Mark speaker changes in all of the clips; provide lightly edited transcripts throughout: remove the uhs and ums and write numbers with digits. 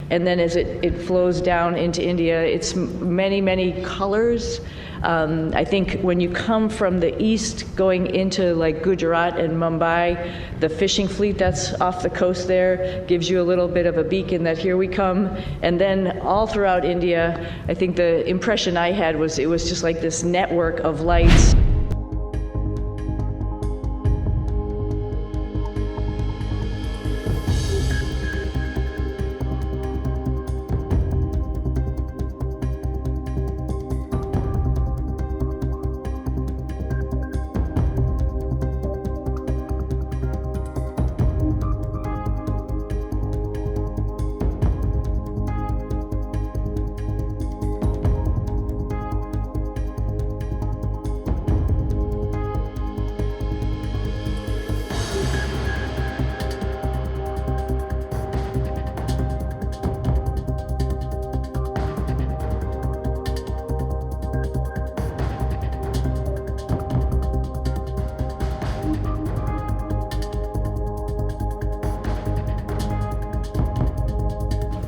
Speaker 1: and then as it flows down into India, it's many colors. I think when you come from the east going into like Gujarat and Mumbai, the fishing fleet that's off the coast there gives you a little bit of a beacon that here we come. And then all throughout India, I think the impression I had was it was just like this network of lights.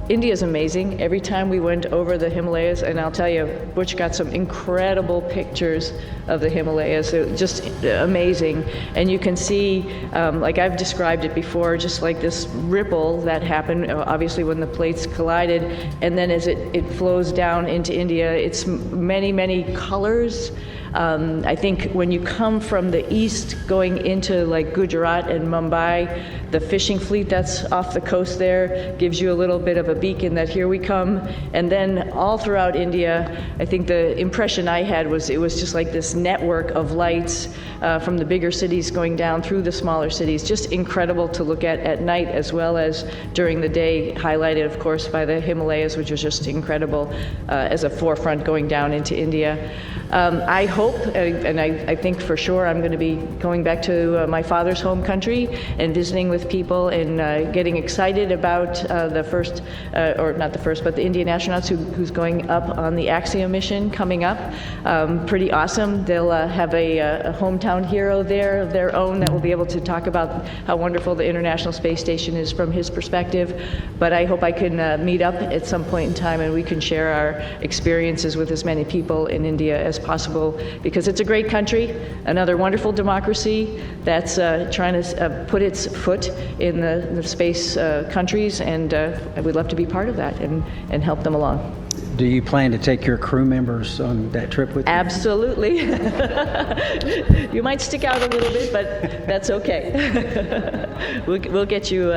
Speaker 1: India is amazing. Every time we went over the Himalayas, and I'll tell you, Butch got some incredible pictures of the Himalayas. Just amazing. And you can see, like I've described it before, just like this ripple that happened, obviously when the plates collided, and then as it flows down into India, it's many colors. I think when you come from the east going into like Gujarat and Mumbai, the fishing fleet that's off the coast there gives you a little bit of a beacon that here we come. And then all throughout India, I think the impression I had was it was just like this network of lights from the bigger cities going down through the smaller cities. Just incredible to look at night as well as during the day, highlighted of course by the Himalayas, which was just incredible as a forefront going down into India. I hope, and I think for sure, I'm going to be going back to my father's home country and visiting with people and getting excited about the first, or not the first, but the Indian astronauts who's going up on the Axiom mission coming up. Pretty awesome. They'll have a hometown hero there of their own that will be able to talk about how wonderful the International Space Station is from his perspective. But I hope I can meet up at some point in time and we can share our experiences with as many people in India as possible, because it's a great country, another wonderful democracy that's trying to put its foot in the space countries, and we'd love to be part of that and help them along.
Speaker 2: Do you plan to take your crew members on that trip with you?
Speaker 1: Absolutely. You might stick out a little bit, but that's okay. We'll get you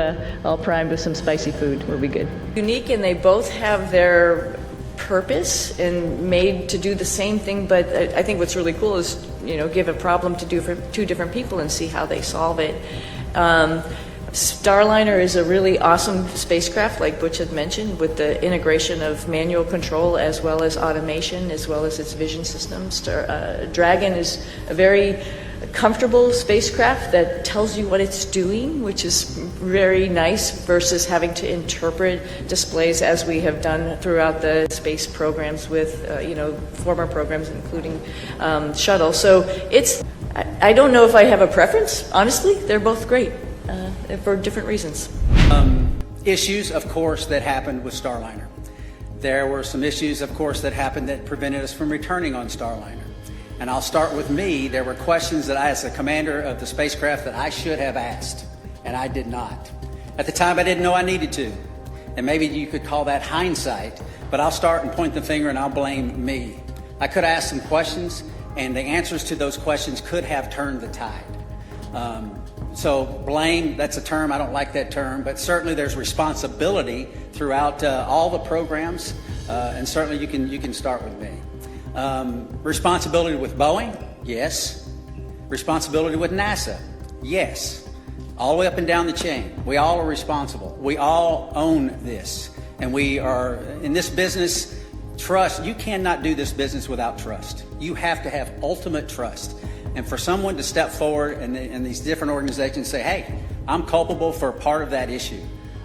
Speaker 1: all primed with some spicy food. We'll be good. Unique, and they both have their purpose and made to do the same thing, but I think what's really cool is, give a problem to do for two different people and see how they solve it. Starliner is a really awesome spacecraft, like Butch had mentioned, with the integration of manual control as well as automation, as well as its vision systems. Dragon is a very comfortable spacecraft that tells you what it's doing, which is very nice versus having to interpret displays as we have done throughout the space programs with former programs including shuttle. So I don't know if I have a preference, honestly. They're both great for different reasons.
Speaker 2: Issues, of course, that happened with Starliner. There were some issues, of course, that happened that prevented us from returning on Starliner. And I'll start with me. There were questions that I, as the commander of the spacecraft, that I should have asked, and I did not. At the time, I didn't know I needed to. And maybe you could call that hindsight, but I'll start and point the finger and I'll blame me. I could have asked some questions, and the answers to those questions could have turned the tide. So blame, that's a term, I don't like that term, but certainly there's responsibility throughout all the programs, and certainly you can start with me. Responsibility with Boeing, yes. Responsibility with NASA, yes. All the way up and down the chain. We all are responsible. We all own this. And we are, in this business, trust. You cannot do this business without trust. You have to have ultimate trust. And for someone to step forward and these different organizations say, hey, I'm culpable for part of that issue,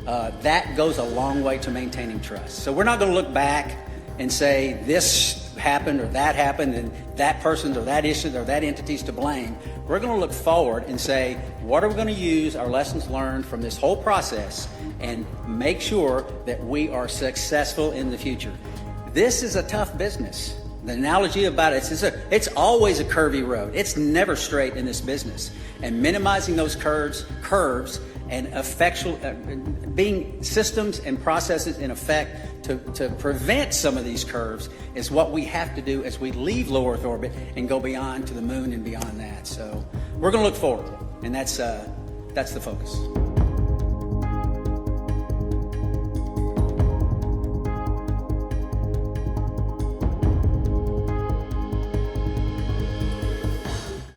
Speaker 2: that goes a long way to maintaining trust. So we're not going to look back and say this happened or that happened and that person or that issue or that entity's to blame. We're going to look forward and say, what are we going to use our lessons learned from this whole process and make sure that we are successful in the future. This is a tough business. The analogy about it is it's always a curvy road. It's never straight in this business. And minimizing those curves and being systems and processes in effect to prevent some of these curves is what we have to do as we leave low Earth orbit and go beyond to the moon and beyond that. So we're going to look forward, and that's the focus.